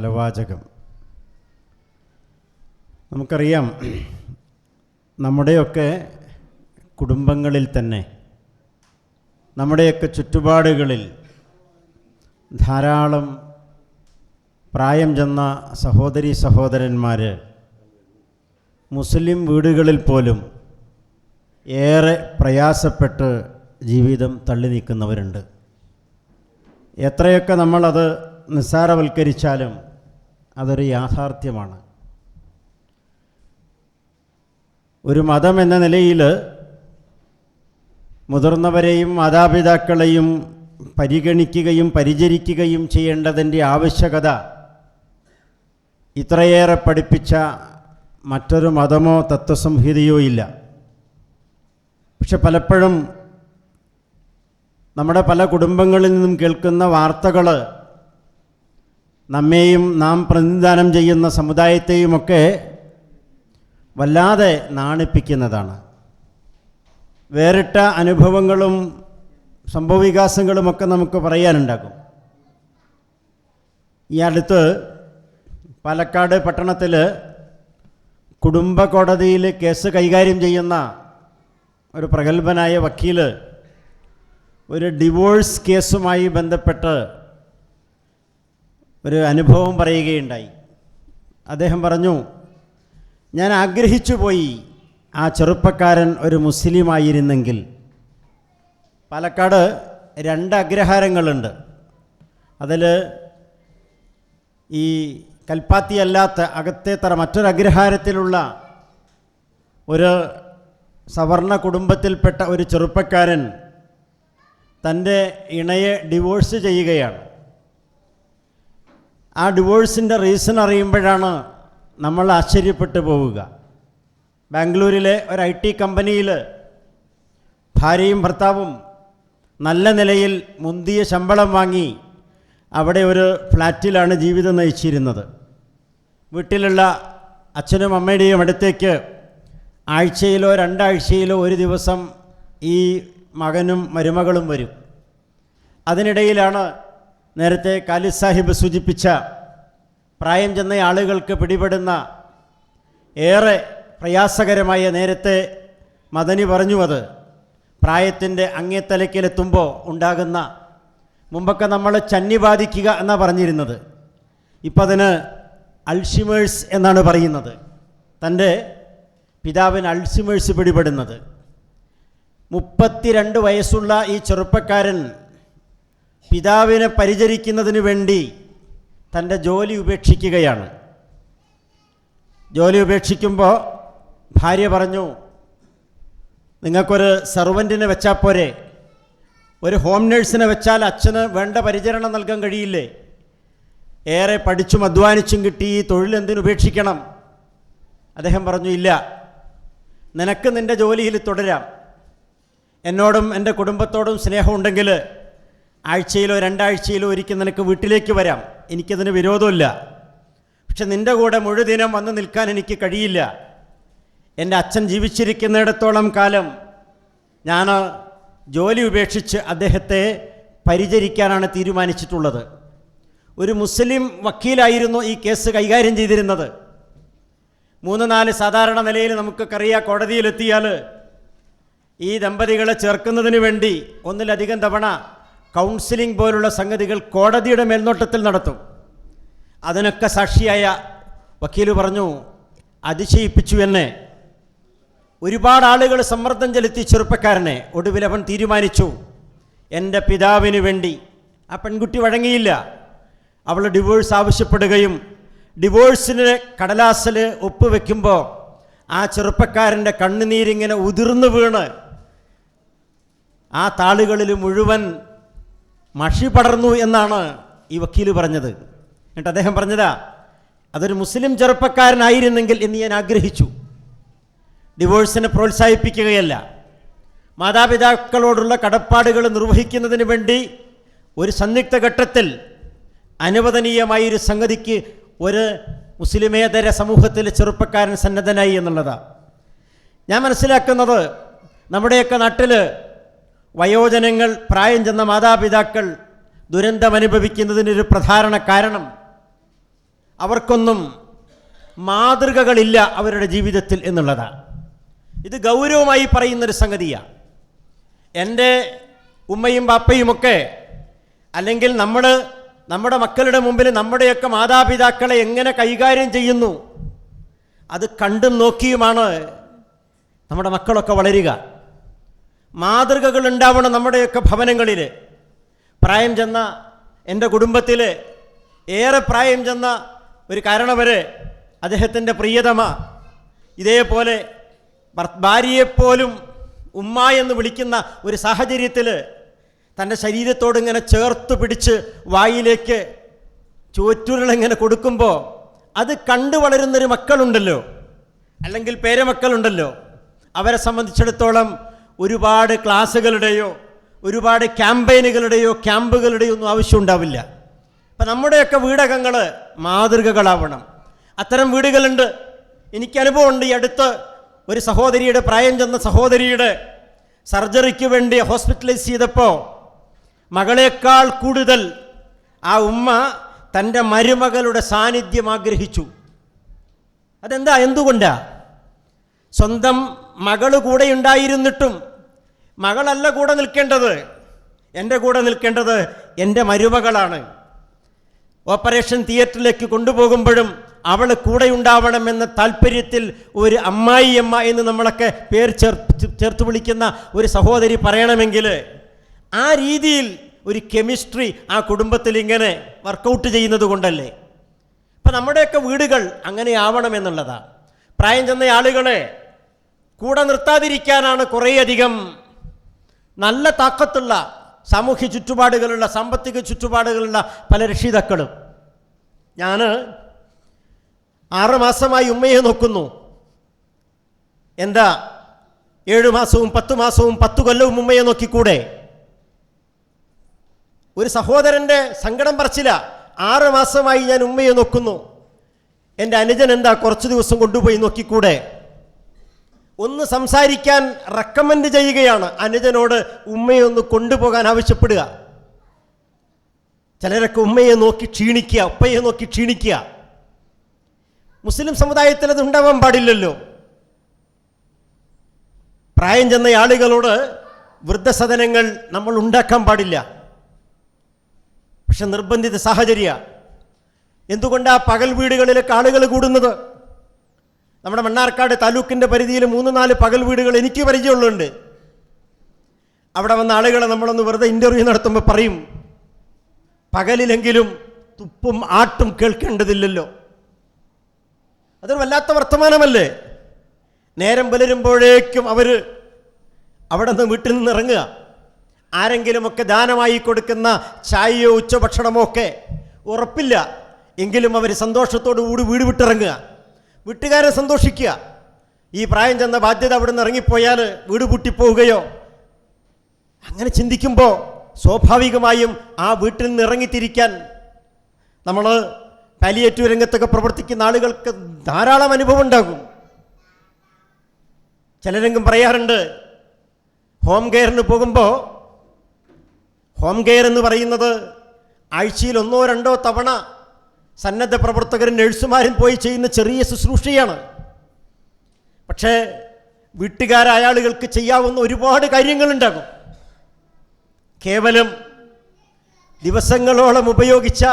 ഫലവാചകം. നമുക്കറിയാം, നമ്മുടെയൊക്കെ കുടുംബങ്ങളിൽ തന്നെ, നമ്മുടെയൊക്കെ ചുറ്റുപാടുകളിൽ ധാരാളം പ്രായം ചെന്ന സഹോദരീ സഹോദരന്മാർ മുസ്ലിം വീടുകളിൽ പോലും ഏറെ പ്രയാസപ്പെട്ട് ജീവിതം തള്ളി നീക്കുന്നവരുണ്ട്. എത്രയൊക്കെ നമ്മളത് നിസ്സാരവൽക്കരിച്ചാലും അതൊരു യാഥാർത്ഥ്യമാണ്. ഒരു മതം എന്ന നിലയിൽ മുതിർന്നവരെയും മാതാപിതാക്കളെയും പരിഗണിക്കുകയും പരിചരിക്കുകയും ചെയ്യേണ്ടതിൻ്റെ ആവശ്യകത ഇത്രയേറെ പഠിപ്പിച്ച മറ്റൊരു മതമോ തത്വസംഹിതയോ ഇല്ല. പക്ഷെ പലപ്പോഴും നമ്മുടെ പല കുടുംബങ്ങളിൽ നിന്നും കേൾക്കുന്ന വാർത്തകൾ നമ്മെയും നാം പ്രതിനിധാനം ചെയ്യുന്ന സമുദായത്തെയുമൊക്കെ വല്ലാതെ നാണിപ്പിക്കുന്നതാണ്. വേറിട്ട അനുഭവങ്ങളും സംഭവവികാസങ്ങളുമൊക്കെ നമുക്ക് പറയാനുണ്ടാകും. ഈ അടുത്ത് പാലക്കാട് പട്ടണത്തിൽ കുടുംബ കോടതിയിൽ കേസ് കൈകാര്യം ചെയ്യുന്ന ഒരു പ്രഗത്ഭനായ വക്കീൽ ഒരു ഡിവോഴ്സ് കേസുമായി ബന്ധപ്പെട്ട് ഒരു അനുഭവം പറയുകയുണ്ടായി. അദ്ദേഹം പറഞ്ഞു, ഞാൻ ആഗ്രഹിച്ചു പോയി ആ ചെറുപ്പക്കാരൻ ഒരു മുസ്ലിമായിരുന്നെങ്കിൽ. പാലക്കാട് 2 അഗ്രഹാരങ്ങളുണ്ട്. അതിൽ ഈ കൽപ്പാത്തിയല്ലാത്ത അകത്തേത്തറ മറ്റൊരു അഗ്രഹാരത്തിലുള്ള ഒരു സവർണ കുടുംബത്തിൽപ്പെട്ട ഒരു ചെറുപ്പക്കാരൻ തൻ്റെ ഇണയെ ഡിവോഴ്സ് ചെയ്യുകയാണ്. ആ ഡിവോഴ്സിൻ്റെ റീസൺ അറിയുമ്പോഴാണ് നമ്മൾ ആശ്ചര്യപ്പെട്ടു പോവുക. ബാംഗ്ലൂരിലെ ഒരു IT കമ്പനിയിൽ ഭാര്യയും ഭർത്താവും നല്ല നിലയിൽ മുന്തിയ ശമ്പളം വാങ്ങി അവിടെ ഒരു ഫ്ലാറ്റിലാണ് ജീവിതം നയിച്ചിരുന്നത്. വീട്ടിലുള്ള അച്ഛനും അമ്മയുടെയും അടുത്തേക്ക് ആഴ്ചയിലോ 2 ആഴ്ചയിലോ ഒരു ദിവസം ഈ മകനും മരുമകളും വരും. അതിനിടയിലാണ് നേരത്തെ ഖാലിദ് സാഹിബ് സൂചിപ്പിച്ച പ്രായം ചെന്ന ആളുകൾക്ക് പിടിപെടുന്ന ഏറെ പ്രയാസകരമായ, നേരത്തെ മദനി പറഞ്ഞു, അത് പ്രായത്തിൻ്റെ അങ്ങേത്തലക്കിലെത്തുമ്പോൾ ഉണ്ടാകുന്ന, മുമ്പൊക്കെ നമ്മൾ ചന്നി ബാധിക്കുക എന്നാണ് പറഞ്ഞിരുന്നത്, ഇപ്പം അതിന് അൾഷിമേഴ്സ് എന്നാണ് പറയുന്നത്. തൻ്റെ പിതാവിന് അൾഷിമേഴ്സ് പിടിപെടുന്നത്. 32 വയസ്സുള്ള ഈ ചെറുപ്പക്കാരൻ പിതാവിനെ പരിചരിക്കുന്നതിന് വേണ്ടി തൻ്റെ ജോലി ഉപേക്ഷിക്കുകയാണ്. ജോലി ഉപേക്ഷിക്കുമ്പോൾ ഭാര്യ പറഞ്ഞു, നിങ്ങൾക്കൊരു സെർവൻറ്റിനെ വെച്ചാൽ പോരെ, ഒരു ഹോം നേഴ്സിനെ വെച്ചാൽ അച്ഛന് വേണ്ട പരിചരണം നൽകാൻ കഴിയില്ലേ? ഏറെ പഠിച്ചും അധ്വാനിച്ചും കിട്ടി ഈ തൊഴിലെന്തിനു ഉപേക്ഷിക്കണം? അദ്ദേഹം പറഞ്ഞു, ഇല്ല, നിനക്ക് നിൻ്റെ ജോലിയിൽ തുടരാം. എന്നോടും എൻ്റെ കുടുംബത്തോടും സ്നേഹമുണ്ടെങ്കിൽ ആഴ്ചയിലോ 2 ആഴ്ചയിലോ ഒരിക്കൽ നിനക്ക് വീട്ടിലേക്ക് വരാം, എനിക്കതിന് വിരോധമില്ല. പക്ഷെ നിൻ്റെ കൂടെ മുഴുദിനം വന്ന് നിൽക്കാൻ എനിക്ക് കഴിയില്ല. എൻ്റെ അച്ഛൻ ജീവിച്ചിരിക്കുന്നിടത്തോളം കാലം ഞാൻ ജോലി ഉപേക്ഷിച്ച് അദ്ദേഹത്തെ പരിചരിക്കാനാണ് തീരുമാനിച്ചിട്ടുള്ളത്. ഒരു മുസ്ലിം വക്കീലായിരുന്നു ഈ കേസ് കൈകാര്യം ചെയ്തിരുന്നത്. 3-4 സാധാരണ നിലയിൽ നമുക്കൊക്കെ അറിയാം, കോടതിയിലെത്തിയാൽ ഈ ദമ്പതികളെ ചേർക്കുന്നതിന് വേണ്ടി ഒന്നിലധികം തവണ കൗൺസിലിംഗ് പോലുള്ള സംഗതികൾ കോടതിയുടെ മേൽനോട്ടത്തിൽ നടത്തും. അതിനൊക്കെ സാക്ഷിയായ വക്കീൽ പറഞ്ഞു, അതിശയിപ്പിച്ചു എന്നെ. ഒരുപാട് ആളുകൾ സമ്മർദ്ദം ചെലുത്തി ചെറുപ്പക്കാരനെ. ഒടുവിൽ അവൻ തീരുമാനിച്ചു, എൻ്റെ പിതാവിന് വേണ്ടി. ആ പെൺകുട്ടി വഴങ്ങിയില്ല. അവൾ ഡിവോഴ്സ് ആവശ്യപ്പെടുകയും ഡിവോഴ്സിന് കടലാസിൽ ഒപ്പുവെക്കുമ്പോൾ ആ ചെറുപ്പക്കാരൻ്റെ കണ്ണുനീരിങ്ങനെ ഉതിർന്നു വീണ് ആ താളുകളിൽ മുഴുവൻ മഷി പടർന്നു എന്നാണ് ഈ വക്കീൽ പറഞ്ഞത്. എന്നിട്ട് അദ്ദേഹം പറഞ്ഞതാ, അതൊരു മുസ്ലിം ചെറുപ്പക്കാരനായിരുന്നെങ്കിൽ എന്ന് ഞാൻ ആഗ്രഹിച്ചു. ഡിവോഴ്സിനെ പ്രോത്സാഹിപ്പിക്കുകയല്ല, മാതാപിതാക്കളോടുള്ള കടപ്പാടുകൾ നിർവഹിക്കുന്നതിന് വേണ്ടി ഒരു സന്നിഗ്ധ ഘട്ടത്തിൽ അനുവദനീയമായൊരു സംഗതിക്ക് ഒരു മുസ്ലിമേതര സമൂഹത്തിലെ ചെറുപ്പക്കാരൻ സന്നദ്ധനായി എന്നുള്ളതാണ്. ഞാൻ മനസ്സിലാക്കുന്നത്, നമ്മുടെയൊക്കെ നാട്ടിൽ വയോജനങ്ങൾ, പ്രായം ചെന്ന മാതാപിതാക്കൾ ദുരന്തമനുഭവിക്കുന്നതിനൊരു പ്രധാന കാരണം അവർക്കൊന്നും മാതൃകകളില്ല അവരുടെ ജീവിതത്തിൽ എന്നുള്ളതാണ്. ഇത് ഗൗരവമായി പറയുന്നൊരു സംഗതിയാണ്. എൻ്റെ ഉമ്മയും ബാപ്പയുമൊക്കെ, അല്ലെങ്കിൽ നമ്മുടെ മക്കളുടെ മുമ്പിൽ നമ്മുടെയൊക്കെ മാതാപിതാക്കളെ എങ്ങനെ കൈകാര്യം ചെയ്യുന്നു, അത് കണ്ടും നോക്കിയുമാണ് നമ്മുടെ മക്കളൊക്കെ വളരുക. മാതൃകകൾ ഉണ്ടാവണം നമ്മുടെയൊക്കെ ഭവനങ്ങളിൽ. പ്രായം ചെന്ന എൻ്റെ കുടുംബത്തിൽ ഏറെ പ്രായം ചെന്ന ഒരു കാരണവർ, അദ്ദേഹത്തിൻ്റെ പ്രിയതമ ഇതേപോലെ ഭാര്യയെപ്പോലും ഉമ്മ എന്ന് വിളിക്കുന്ന ഒരു സാഹചര്യത്തിൽ തൻ്റെ ശരീരത്തോട് ഇങ്ങനെ ചേർത്ത് പിടിച്ച് വായിലേക്ക് ചോറ്റുരുളിങ്ങനെ കൊടുക്കുമ്പോൾ അത് കണ്ടു വളരുന്നൊരു മക്കളുണ്ടല്ലോ, അല്ലെങ്കിൽ പേരമക്കളുണ്ടല്ലോ, അവരെ സംബന്ധിച്ചിടത്തോളം ഒരുപാട് ക്ലാസ്സുകളുടെയോ ഒരുപാട് ക്യാമ്പുകളുടെയോ ഒന്നും ആവശ്യമുണ്ടാവില്ല. അപ്പം നമ്മുടെയൊക്കെ വീടകങ്ങൾ മാതൃകകളാവണം. അത്തരം വീടുകളുണ്ട്. എനിക്ക് അനുഭവമുണ്ട്. ഈ അടുത്ത് ഒരു സഹോദരിയുടെ, പ്രായം ചെന്ന സഹോദരിയുടെ സർജറിക്ക് വേണ്ടി ഹോസ്പിറ്റലൈസ് ചെയ്തപ്പോൾ മകളേക്കാൾ കൂടുതൽ ആ ഉമ്മ തൻ്റെ മരുമകളുടെ സാന്നിധ്യം ആഗ്രഹിച്ചു. എന്തുകൊണ്ടാ? സ്വന്തം മകൾ കൂടെ ഉണ്ടായിരുന്നിട്ടും മകളല്ല കൂടെ നിൽക്കേണ്ടത്, എൻ്റെ കൂടെ നിൽക്കേണ്ടത് എൻ്റെ മരുമകളാണ്. ഓപ്പറേഷൻ തിയേറ്ററിലേക്ക് കൊണ്ടുപോകുമ്പോഴും അവൾ കൂടെ ഉണ്ടാവണമെന്ന താല്പര്യത്തിൽ ഒരു അമ്മായിയമ്മ എന്ന് നമ്മളൊക്കെ പേര് ചേർത്ത് വിളിക്കുന്ന ഒരു സഹോദരി പറയണമെങ്കിൽ ആ രീതിയിൽ ഒരു കെമിസ്ട്രി ആ കുടുംബത്തിൽ ഇങ്ങനെ വർക്കൗട്ട് ചെയ്യുന്നത് കൊണ്ടല്ലേ. അപ്പം നമ്മുടെയൊക്കെ വീടുകൾ അങ്ങനെ ആവണമെന്നുള്ളതാണ്. പ്രായം ചെന്ന ആളുകളെ കൂടെ നിർത്താതിരിക്കാനാണ് കുറേയധികം നല്ല താക്കത്തുള്ള സാമൂഹ്യ ചുറ്റുപാടുകളുള്ള, സാമ്പത്തിക ചുറ്റുപാടുകളുള്ള പല രക്ഷിതാക്കളും. ഞാൻ 6 മാസമായി ഉമ്മയെ നോക്കുന്നു. 7 മാസവും 10 മാസവും 10 കൊല്ലവും ഉമ്മയെ നോക്കിക്കൂടെ? ഒരു സഹോദരൻ്റെ സങ്കടം പറച്ചില്ല. 6 മാസമായി ഞാൻ ഉമ്മയെ നോക്കുന്നു, എൻ്റെ അനുജൻ കുറച്ച് ദിവസം കൊണ്ടുപോയി നോക്കിക്കൂടെ? ഒന്ന് സംസാരിക്കാൻ റെക്കമെൻഡ് ചെയ്യുകയാണ് അനുജനോട്, ഉമ്മയെ ഒന്ന് കൊണ്ടുപോകാൻ ആവശ്യപ്പെടുക. ചിലരൊക്കെ ഉമ്മയെ നോക്കി ക്ഷീണിക്കുക, ഉപ്പയെ നോക്കി ക്ഷീണിക്കുക. മുസ്ലിം സമുദായത്തിൽ അത് ഉണ്ടാവാൻ പാടില്ലല്ലോ. പ്രായം ചെന്ന ആളുകളോട് വൃദ്ധസദനങ്ങൾ നമ്മൾ ഉണ്ടാക്കാൻ പാടില്ല. പക്ഷെ നിർബന്ധിത സാഹചര്യ. എന്തുകൊണ്ടാണ് പകൽ വീടുകളിലേക്ക് ആളുകൾ കൂടുന്നത്? നമ്മുടെ മണ്ണാർക്കാട് താലൂക്കിൻ്റെ പരിധിയിൽ 3-4 പകൽ വീടുകൾ എനിക്ക് പരിചയമുള്ളുണ്ട്. അവിടെ വന്ന ആളുകളെ നമ്മളൊന്ന് വെറുതെ ഇൻ്റർവ്യൂ നടത്തുമ്പോൾ പറയും, പകലിലെങ്കിലും തുപ്പും ആട്ടും കേൾക്കേണ്ടതില്ലല്ലോ. അതൊരു വല്ലാത്ത വർത്തമാനമല്ലേ? നേരം പുലരുമ്പോഴേക്കും അവർ അവിടെ നിന്ന് വീട്ടിൽ നിന്ന് ഇറങ്ങുക. ആരെങ്കിലുമൊക്കെ ദാനമായി കൊടുക്കുന്ന ചായയോ ഉച്ചഭക്ഷണമോ ഒക്കെ ഉറപ്പില്ല, എങ്കിലും അവർ സന്തോഷത്തോടു കൂടി വീട് വിട്ടിറങ്ങുക, വീട്ടുകാരെ സന്തോഷിക്കുക. ഈ പ്രായം ചെന്ന ബാധ്യത അവിടെ നിന്ന് ഇറങ്ങിപ്പോയാൽ വീട് പൂട്ടിപ്പോവുകയോ. അങ്ങനെ ചിന്തിക്കുമ്പോൾ സ്വാഭാവികമായും ആ വീട്ടിൽ നിന്ന് ഇറങ്ങിത്തിരിക്കാൻ നമ്മൾ പാലിയേറ്റീവ് രംഗത്തൊക്കെ പ്രവർത്തിക്കുന്ന ആളുകൾക്ക് ധാരാളം അനുഭവം ഉണ്ടാകും. ചിലരെങ്കിലും പറയാറുണ്ട്, ഹോം കെയറിന് പോകുമ്പോൾ, ഹോം കെയർ എന്ന് പറയുന്നത് ആഴ്ചയിൽ 1-2 തവണ സന്നദ്ധ പ്രവർത്തകരും നഴ്സുമാരും പോയി ചെയ്യുന്ന ചെറിയ ശുശ്രൂഷയാണ്. പക്ഷേ വീട്ടുകാരായ ആളുകൾക്ക് ചെയ്യാവുന്ന ഒരുപാട് കാര്യങ്ങളുണ്ടാകും. കേവലം ദിവസങ്ങളോളം ഉപയോഗിച്ച,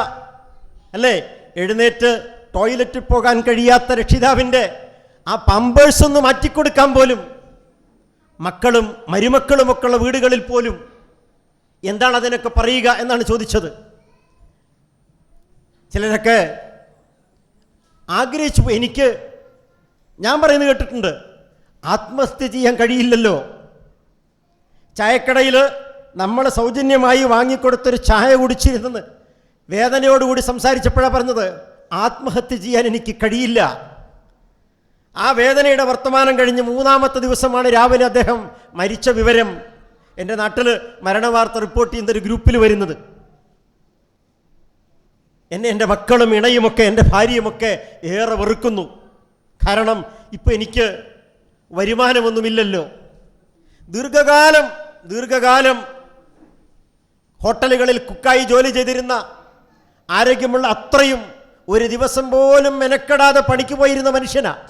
അല്ലേ, എഴുന്നേറ്റ് ടോയ്ലറ്റിൽ പോകാൻ കഴിയാത്ത രക്ഷിതാവിൻ്റെ ആ പമ്പേഴ്സ് ഒന്ന് മാറ്റിക്കൊടുക്കാൻ പോലും മക്കളും മരുമക്കളുമൊക്കെയുള്ള വീടുകളിൽ പോലും എന്താണ് അതിനൊക്കെ പറയുക എന്നാണ് ചോദിച്ചത്. ചിലരൊക്കെ ആഗ്രഹിച്ചു പോയി. ഞാൻ പറയുന്നത് കേട്ടിട്ടുണ്ട്, ആത്മഹത്യ ചെയ്യാൻ കഴിയില്ലല്ലോ. ചായക്കടയിൽ നമ്മൾ സൗജന്യമായി വാങ്ങിക്കൊടുത്തൊരു ചായ കുടിച്ചിരുന്നെന്ന് വേദനയോടുകൂടി സംസാരിച്ചപ്പോഴാണ് പറഞ്ഞത്, ആത്മഹത്യ ചെയ്യാൻ എനിക്ക് കഴിയില്ല. ആ വേദനയുടെ വർത്തമാനം കഴിഞ്ഞ് 3-ാമത്തെ ദിവസമാണ് രാവിലെ അദ്ദേഹം മരിച്ച വിവരം എൻ്റെ നാട്ടിൽ മരണവാർത്ത റിപ്പോർട്ട് ചെയ്യുന്നൊരു ഗ്രൂപ്പിൽ വരുന്നത്. എന്നെ എൻ്റെ മക്കളും ഇണയുമൊക്കെ എൻ്റെ ഭാര്യയുമൊക്കെ ഏറെ വെറുക്കുന്നു. കാരണം ഇപ്പം എനിക്ക് വരുമാനമൊന്നുമില്ലല്ലോ. ദീർഘകാലം ഹോട്ടലുകളിൽ കുക്കായി ജോലി ചെയ്തിരുന്ന, ആരോഗ്യമുള്ള അത്രയും ഒരു ദിവസം പോലും മെനക്കെടാതെ പണിക്ക് പോയിരുന്ന മനുഷ്യനാണ്.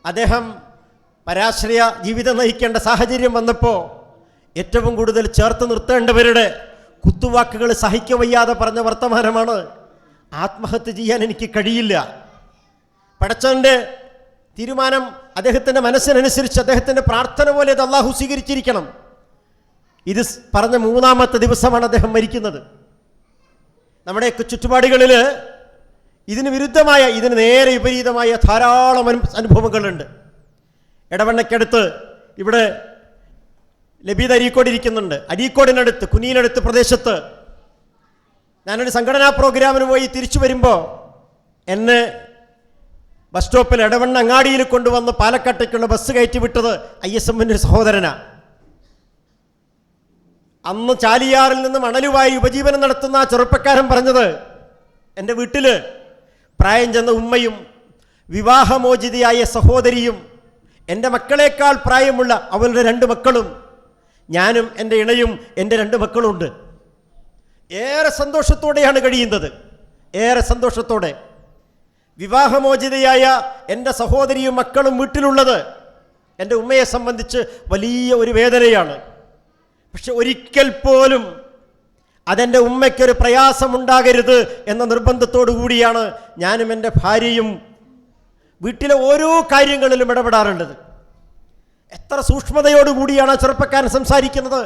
അദ്ദേഹം പരാശ്രയ ജീവിതം നയിക്കേണ്ട സാഹചര്യം വന്നപ്പോൾ ഏറ്റവും കൂടുതൽ ചേർത്ത് നിർത്തേണ്ടവരുടെ കുത്തുവാക്കുകൾ സഹിക്കവയ്യാതെ പറഞ്ഞ വർത്തമാനമാണ്, ആത്മഹത്യ ചെയ്യാൻ എനിക്ക് കഴിയില്ല. പടച്ചവൻ്റെ തീരുമാനം അദ്ദേഹത്തിൻ്റെ മനസ്സിനനുസരിച്ച് അദ്ദേഹത്തിൻ്റെ പ്രാർത്ഥന പോലെ അത് അള്ളാഹു സ്വീകരിച്ചിരിക്കണം. ഇത് പറഞ്ഞ 3-ാമത്തെ ദിവസമാണ് അദ്ദേഹം മരിക്കുന്നത്. നമ്മുടെയൊക്കെ ചുറ്റുപാടുകളിൽ ഇതിന് വിരുദ്ധമായ, ഇതിന് നേരെ വിപരീതമായ ധാരാളം അനുഭവങ്ങളുണ്ട്. ഇടവണ്ണയ്ക്കടുത്ത് ഇവിടെ ലബീദ് അരീക്കോട് ഇരിക്കുന്നുണ്ട്. അരീക്കോടിനടുത്ത് കുനിയിനടുത്ത് പ്രദേശത്ത് ഞാനൊരു സംഘടനാ പ്രോഗ്രാമിന് പോയി തിരിച്ചു വരുമ്പോൾ എന്നെ ബസ് സ്റ്റോപ്പിൽ ഇടവണ്ണ അങ്ങാടിയിൽ കൊണ്ടുവന്ന് പാലക്കാട്ടേക്കുള്ള ബസ് കയറ്റി വിട്ടത് ISMൻ്റെ ഒരു സഹോദരനാണ്. അന്ന് ചാലിയാറിൽ നിന്ന് മണലുമായി ഉപജീവനം നടത്തുന്ന ആ ചെറുപ്പക്കാരൻ പറഞ്ഞത്, എൻ്റെ വീട്ടിൽ പ്രായം ചെന്ന ഉമ്മയും വിവാഹമോചിതയായ സഹോദരിയും എൻ്റെ മക്കളേക്കാൾ പ്രായമുള്ള അവരുടെ 2 മക്കളും ഞാനും എൻ്റെ ഇണയും എൻ്റെ 2 മക്കളുമുണ്ട്. ഏറെ സന്തോഷത്തോടെയാണ് കഴിയുന്നത്, ഏറെ സന്തോഷത്തോടെ. വിവാഹമോചിതയായ എൻ്റെ സഹോദരിയും മക്കളും വീട്ടിലുള്ളത് എൻ്റെ ഉമ്മയെ സംബന്ധിച്ച് വലിയ ഒരു വേദനയാണ്. പക്ഷെ ഒരിക്കൽ പോലും അതെൻ്റെ ഉമ്മയ്ക്കൊരു പ്രയാസമുണ്ടാകരുത് എന്ന നിർബന്ധത്തോടു കൂടിയാണ് ഞാനും എൻ്റെ ഭാര്യയും വീട്ടിലെ ഓരോ കാര്യങ്ങളിലും ഇടപെടാറുള്ളത്. എത്ര സൂക്ഷ്മതയോടുകൂടിയാണ് ആ ചെറുപ്പക്കാരൻ സംസാരിക്കുന്നത്.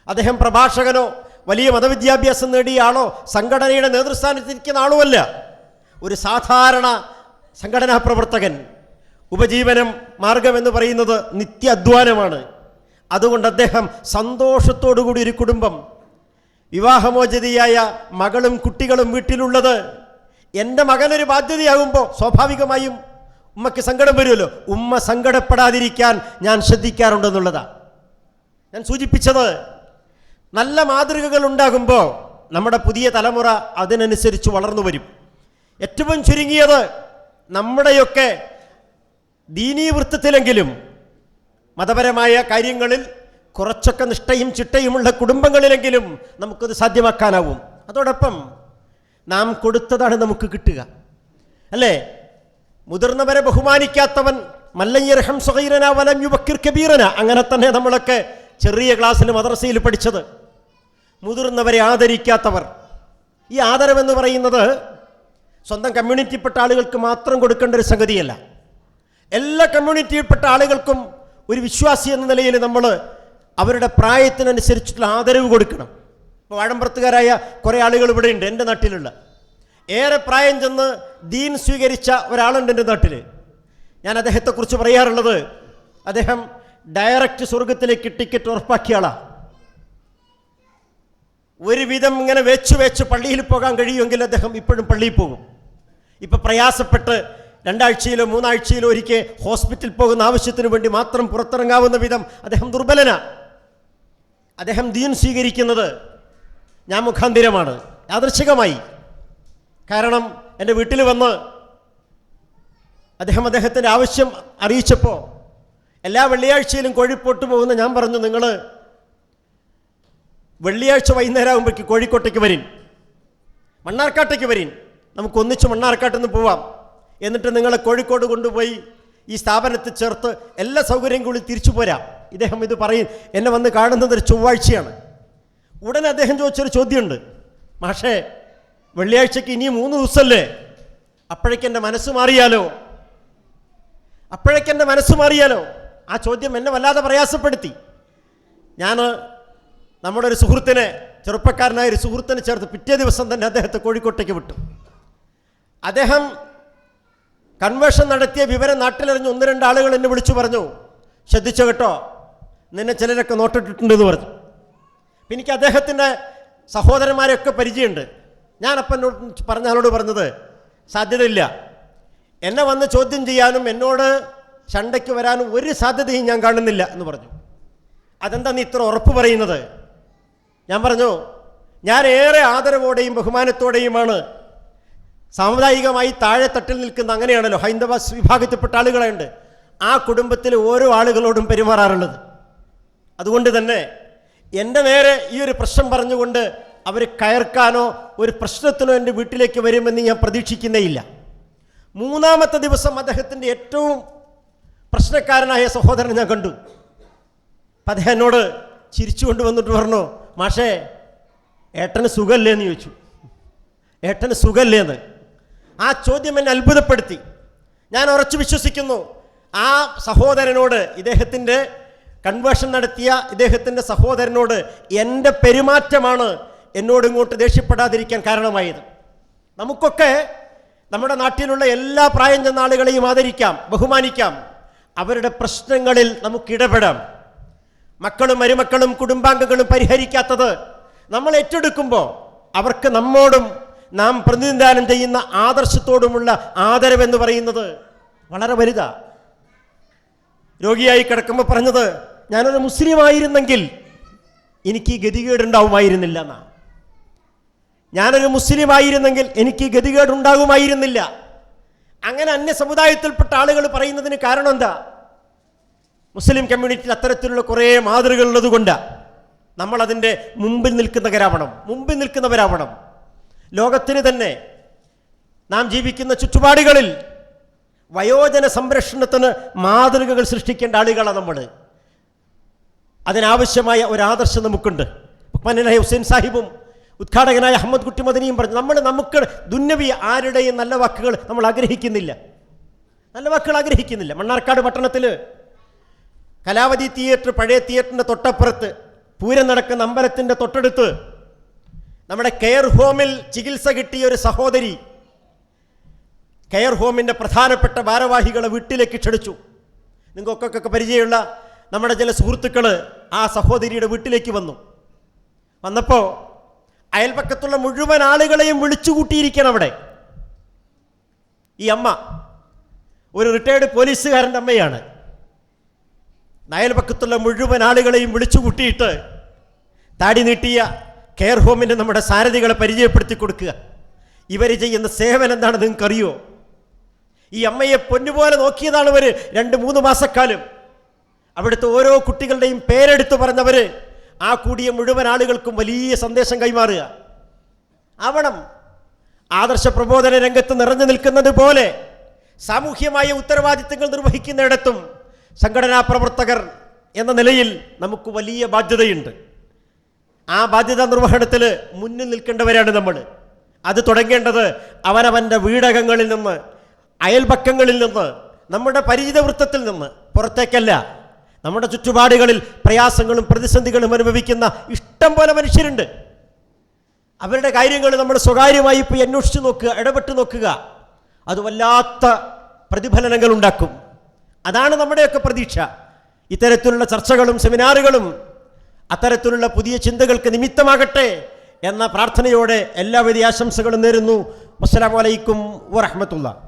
അദ്ദേഹം പ്രഭാഷകനോ വലിയ മതവിദ്യാഭ്യാസം നേടിയ ആളോ സംഘടനയുടെ നേതൃസ്ഥാനത്തിരിക്കുന്ന ആളുമല്ല. ഒരു സാധാരണ സംഘടനാ പ്രവർത്തകൻ. ഉപജീവനം മാർഗമെന്ന് പറയുന്നത് നിത്യ അധ്വാനമാണ്. അതുകൊണ്ട് അദ്ദേഹം സന്തോഷത്തോടുകൂടി ഒരു കുടുംബം, വിവാഹമോചിതയായ മകളും കുട്ടികളും വീട്ടിലുള്ളത് എൻ്റെ മകനൊരു ബാധ്യതയാകുമ്പോൾ സ്വാഭാവികമായും ഉമ്മയ്ക്ക് സങ്കടം വരുമല്ലോ. ഉമ്മ സങ്കടപ്പെടാതിരിക്കാൻ ഞാൻ ശ്രദ്ധിക്കാറുണ്ടെന്നുള്ളതാണ് ഞാൻ സൂചിപ്പിച്ചത്. നല്ല മാതൃകകൾ ഉണ്ടാകുമ്പോൾ നമ്മുടെ പുതിയ തലമുറ അതിനനുസരിച്ച് വളർന്നു വരും. ഏറ്റവും ചുരുങ്ങിയത് നമ്മുടെയൊക്കെ ദീനീ വൃത്തത്തിലെങ്കിലും മതപരമായ കാര്യങ്ങളിൽ കുറച്ചൊക്കെ നിഷ്ഠയും ചിട്ടയുമുള്ള കുടുംബങ്ങളിലെങ്കിലും നമുക്കത് സാധ്യമാക്കാനാവും. അതോടൊപ്പം നാം കൊടുത്തതാണ് നമുക്ക് കിട്ടുക, അല്ലേ? മുതിർന്നവരെ ബഹുമാനിക്കാത്തവൻ മല്ലയ്യർഹം സഗീറന വലം യുബക്കിർ കബീറന. അങ്ങനെ തന്നെ നമ്മളൊക്കെ ചെറിയ ക്ലാസ്സിൽ മദ്രസയിൽ പഠിച്ചത്. മുതിർന്നവരെ ആദരിക്കാത്തവർ. ഈ ആദരവെന്ന് പറയുന്നത് സ്വന്തം കമ്മ്യൂണിറ്റിയിൽപ്പെട്ട ആളുകൾക്ക് മാത്രം കൊടുക്കേണ്ട ഒരു സംഗതിയല്ല. എല്ലാ കമ്മ്യൂണിറ്റിയിൽപ്പെട്ട ആളുകൾക്കും ഒരു വിശ്വാസി എന്ന നിലയിൽ നമ്മൾ അവരുടെ പ്രായത്തിനനുസരിച്ചിട്ടുള്ള ആദരവ് കൊടുക്കണം. ഇപ്പോൾ വാഴമ്പുറത്തുകാരായ കുറേ ആളുകൾ ഇവിടെയുണ്ട്, എൻ്റെ നാട്ടിലുള്ള. ഏറെ പ്രായം ചെന്ന് ദീൻ സ്വീകരിച്ച ഒരാളുണ്ട് എൻ്റെ നാട്ടിൽ. ഞാൻ അദ്ദേഹത്തെക്കുറിച്ച് പറയാറുള്ളത്, അദ്ദേഹം ഡയറക്റ്റ് സ്വർഗത്തിലേക്ക് ടിക്കറ്റ് ഉറപ്പാക്കിയ ആളാണ്. ഒരുവിധം ഇങ്ങനെ വെച്ച് പള്ളിയിൽ പോകാൻ കഴിയുമെങ്കിൽ അദ്ദേഹം ഇപ്പോഴും പള്ളിയിൽ പോകും. ഇപ്പം പ്രയാസപ്പെട്ട് 2 ആഴ്ചയിലോ 3 ആഴ്ചയിലോ ഒരിക്കൽ ഹോസ്പിറ്റലിൽ പോകുന്ന ആവശ്യത്തിന് വേണ്ടി മാത്രം പുറത്തിറങ്ങാവുന്ന വിധം അദ്ദേഹം ദുർബലനാണ്. അദ്ദേഹം ദീൻ സ്വീകരിക്കുന്നത് ഞാൻ മുഖാന്തിരമാണ്, യാദൃച്ഛികമായി. കാരണം എൻ്റെ വീട്ടിൽ വന്ന് അദ്ദേഹത്തിൻ്റെ ആവശ്യം അറിയിച്ചപ്പോൾ എല്ലാ വെള്ളിയാഴ്ചയിലും കോഴിക്കോട്ട് പോകുന്ന ഞാൻ പറഞ്ഞു, നിങ്ങൾ വെള്ളിയാഴ്ച വൈകുന്നേരം ആകുമ്പോഴേക്ക് കോഴിക്കോട്ടേക്ക് വരിൻ, മണ്ണാർക്കാട്ടേക്ക് വരിൻ, നമുക്ക് ഒന്നിച്ച് മണ്ണാർക്കാട്ടിൽ നിന്ന് പോവാം. എന്നിട്ട് നിങ്ങളെ കോഴിക്കോട് കൊണ്ടുപോയി ഈ സ്ഥാപനത്തിൽ ചേർത്ത് എല്ലാ സൗകര്യം കൂടി തിരിച്ചു പോരാം. ഇദ്ദേഹം ഇത് പറയും. എന്നെ വന്ന് കാണുന്നത് ഒരു ചൊവ്വാഴ്ചയാണ്. ഉടനെ അദ്ദേഹം ചോദിച്ചൊരു ചോദ്യമുണ്ട്, മാഷേ വെള്ളിയാഴ്ചക്ക് ഇനിയും 3 ദിവസമല്ലേ, അപ്പോഴേക്കെൻ്റെ മനസ്സ് മാറിയാലോ? ആ ചോദ്യം എന്നെ വല്ലാതെ പ്രയാസപ്പെടുത്തി. ഞാൻ നമ്മുടെ ഒരു സുഹൃത്തിനെ, ചെറുപ്പക്കാരനായ ഒരു സുഹൃത്തിനെ ചേർത്ത് പിറ്റേ ദിവസം തന്നെ അദ്ദേഹത്തെ കോഴിക്കോട്ടേക്ക് വിട്ടു. അദ്ദേഹം കൺവേർഷൻ നടത്തിയ വിവരം നാട്ടിലറിഞ്ഞ് 1-2 ആളുകൾ എന്നെ വിളിച്ചു പറഞ്ഞു, ശ്രദ്ധിച്ചോ കേട്ടോ, നിന്നെ ചിലരൊക്കെ നോട്ടിട്ടിട്ടുണ്ടെന്ന് പറഞ്ഞു. എനിക്ക് അദ്ദേഹത്തിൻ്റെ സഹോദരന്മാരെയൊക്കെ പരിചയമുണ്ട്. ഞാനപ്പം പറഞ്ഞ ആളോട് പറഞ്ഞത്, സാധ്യതയില്ല, എന്നെ വന്ന് ചോദ്യം ചെയ്യാനും എന്നോട് ചണ്ടയ്ക്ക് വരാനും ഒരു സാധ്യതയും ഞാൻ കാണുന്നില്ല എന്ന് പറഞ്ഞു. അതെന്താ നീ ഇത്ര ഉറപ്പ് പറയുന്നത്? ഞാൻ പറഞ്ഞു, ഞാൻ ഏറെ ആദരവോടെയും ബഹുമാനത്തോടെയുമാണ് സാമുദായികമായി താഴെത്തട്ടിൽ നിൽക്കുന്ന, അങ്ങനെയാണല്ലോ ഹൈന്ദവ വിഭാഗത്തിൽപ്പെട്ട ആളുകളുണ്ട്, ആ കുടുംബത്തിലെ ഓരോ ആളുകളോടും പെരുമാറാറുള്ളത്. അതുകൊണ്ട് തന്നെ എൻ്റെ നേരെ ഈ ഒരു പ്രശ്നം പറഞ്ഞുകൊണ്ട് അവർ കയർക്കാനോ ഒരു പ്രശ്നത്തിനോ എൻ്റെ വീട്ടിലേക്ക് വരുമെന്ന് ഞാൻ പ്രതീക്ഷിക്കുന്നേയില്ല. മൂന്നാമത്തെ ദിവസം അദ്ദേഹത്തിൻ്റെ ഏറ്റവും പ്രശ്നക്കാരനായ സഹോദരൻ ഞാൻ കണ്ടു. അപ്പം അദ്ദേഹം എന്നോട് ചിരിച്ചുകൊണ്ട് വന്നിട്ട് പറഞ്ഞു, മാഷേ ഏട്ടന് സുഖമല്ലേ എന്ന് ചോദിച്ചു. ഏട്ടന് സുഖമല്ലേന്ന്. ആ ചോദ്യം എന്നെ അത്ഭുതപ്പെടുത്തി. ഞാൻ ഉറച്ചു വിശ്വസിക്കുന്നു ആ സഹോദരനോട്, ഇദ്ദേഹത്തിൻ്റെ കൺവേർഷൻ നടത്തിയ ഇദ്ദേഹത്തിൻ്റെ സഹോദരനോട് എൻ്റെ പെരുമാറ്റമാണ് എന്നോട് ഇങ്ങോട്ട് ദേഷ്യപ്പെടാതിരിക്കാൻ കാരണമായത്. നമുക്കൊക്കെ നമ്മുടെ നാട്ടിലുള്ള എല്ലാ പ്രായം ചെന്ന ആളുകളെയും ആദരിക്കാം, ബഹുമാനിക്കാം. അവരുടെ പ്രശ്നങ്ങളിൽ നമുക്കിടപെടാം. മക്കളും മരുമക്കളും കുടുംബാംഗങ്ങളും പരിഹരിക്കാത്തത് നമ്മൾ ഏറ്റെടുക്കുമ്പോൾ അവർക്ക് നമ്മോടും നാം പ്രതിനിധാനം ചെയ്യുന്ന ആദർശത്തോടുമുള്ള ആദരവെന്ന് പറയുന്നത് വളരെ വലുതാ. രോഗിയായി കിടക്കുമ്പോൾ പറഞ്ഞത്, ഞാനൊരു മുസ്ലിം ആയിരുന്നെങ്കിൽ എനിക്ക് ഈ ഗതികേടുണ്ടാവുമായിരുന്നില്ല എന്നാ. ഞാനൊരു മുസ്ലിം ആയിരുന്നെങ്കിൽ എനിക്ക് ഈ ഗതികേടുണ്ടാകുമായിരുന്നില്ല. അങ്ങനെ അന്യ സമുദായത്തിൽപ്പെട്ട ആളുകൾ പറയുന്നതിന് കാരണം എന്താ? മുസ്ലിം കമ്മ്യൂണിറ്റിയിൽ അത്തരത്തിലുള്ള കുറേ മാതൃകകളുള്ളത് കൊണ്ടാണ്. നമ്മളതിൻ്റെ മുമ്പിൽ നിൽക്കുന്നവരാവണം. ലോകത്തിന് തന്നെ നാം ജീവിക്കുന്ന ചുറ്റുപാടുകളിൽ വയോജന സംരക്ഷണത്തിന് മാതൃകകൾ സൃഷ്ടിക്കേണ്ട ആളുകളാണ് നമ്മൾ. അതിനാവശ്യമായ ഒരാദർശം നമുക്കുണ്ട്. ബഹുമാന്യനായ ഹുസൈൻ സാഹിബും ഉദ്ഘാടകനായ അഹമ്മദ് കുട്ടി മദനിയും പറഞ്ഞു, നമുക്ക് ദുന്യവി ആരുടെയും നല്ല വാക്കുകൾ നമ്മൾ ആഗ്രഹിക്കുന്നില്ല. മണ്ണാർക്കാട് പട്ടണത്തിൽ കലാവതി തിയേറ്റർ, പഴയ തിയേറ്ററിൻ്റെ തൊട്ടപ്പുറത്ത് പൂരം നടക്കുന്ന അമ്പലത്തിൻ്റെ തൊട്ടടുത്ത് നമ്മുടെ കെയർ ഹോമിൽ ചികിത്സ കിട്ടിയ ഒരു സഹോദരി കെയർ ഹോമിൻ്റെ പ്രധാനപ്പെട്ട ഭാരവാഹികളെ വീട്ടിലേക്ക് ക്ഷണിച്ചു. നിങ്ങൾക്കൊക്കെ പരിചയമുള്ള നമ്മുടെ ചില സുഹൃത്തുക്കൾ ആ സഹോദരിയുടെ വീട്ടിലേക്ക് വന്നപ്പോൾ അയൽപക്കത്തുള്ള മുഴുവൻ ആളുകളെയും വിളിച്ചു കൂട്ടിയിരിക്കണം അവിടെ. ഈ അമ്മ ഒരു റിട്ടയർഡ് പോലീസുകാരൻ്റെ അമ്മയാണ്. അയൽപക്കത്തുള്ള മുഴുവൻ ആളുകളെയും വിളിച്ചു കൂട്ടിയിട്ട് താടി നീട്ടിയ കെയർ ഹോമിൻ്റെ നമ്മുടെ സാരഥികളെ പരിചയപ്പെടുത്തി കൊടുക്കുക. ഇവർ ചെയ്യുന്ന സേവനം എന്താണെന്ന് നിങ്ങൾക്കറിയോ? ഈ അമ്മയെ പൊന്നുപോലെ നോക്കിയതാണ് ഇവർ 2-3 മാസക്കാലം. അവിടുത്തെ ഓരോ കുട്ടികളുടെയും പേരെടുത്ത് പറഞ്ഞവർ ആ കൂടിയ മുഴുവൻ ആളുകൾക്കും വലിയ സന്ദേശം കൈമാറുക. ആവണം ആദർശ പ്രബോധന രംഗത്ത് നിറഞ്ഞു നിൽക്കുന്നത് പോലെ സാമൂഹ്യമായ ഉത്തരവാദിത്തങ്ങൾ നിർവഹിക്കുന്നിടത്തും സംഘടനാ പ്രവർത്തകർ എന്ന നിലയിൽ നമുക്ക് വലിയ ബാധ്യതയുണ്ട്. ആ ബാധ്യതാ നിർവഹണത്തിൽ മുന്നിൽ നിൽക്കേണ്ടവരാണ് നമ്മൾ. അത് തുടങ്ങേണ്ടത് അവനവൻ്റെ വീടകങ്ങളിൽ നിന്ന്, അയൽപക്കങ്ങളിൽ നിന്ന്, നമ്മുടെ പരിചിത വൃത്തത്തിൽ നിന്ന്, പുറത്തേക്കല്ല. നമ്മുടെ ചുറ്റുപാടുകളിൽ പ്രയാസങ്ങളും പ്രതിസന്ധികളും അനുഭവിക്കുന്ന ഇഷ്ടം പോലെ മനുഷ്യരുണ്ട്. അവരുടെ കാര്യങ്ങൾ നമ്മൾ സ്വകാര്യമായി പോയി അന്വേഷിച്ച് നോക്കുക, ഇടപെട്ട് നോക്കുക. അത് വല്ലാത്ത പ്രതിഫലനങ്ങൾ ഉണ്ടാക്കും. അതാണ് നമ്മുടെയൊക്കെ പ്രതീക്ഷ. ഇത്തരത്തിലുള്ള ചർച്ചകളും സെമിനാറുകളും അത്തരത്തിലുള്ള പുതിയ ചിന്തകൾക്ക് നിമിത്തമാകട്ടെ എന്ന പ്രാർത്ഥനയോടെ എല്ലാവിധ ആശംസകളും നേരുന്നു. അസ്സലാമു അലൈക്കും വറഹ്മത്തുള്ളാഹി.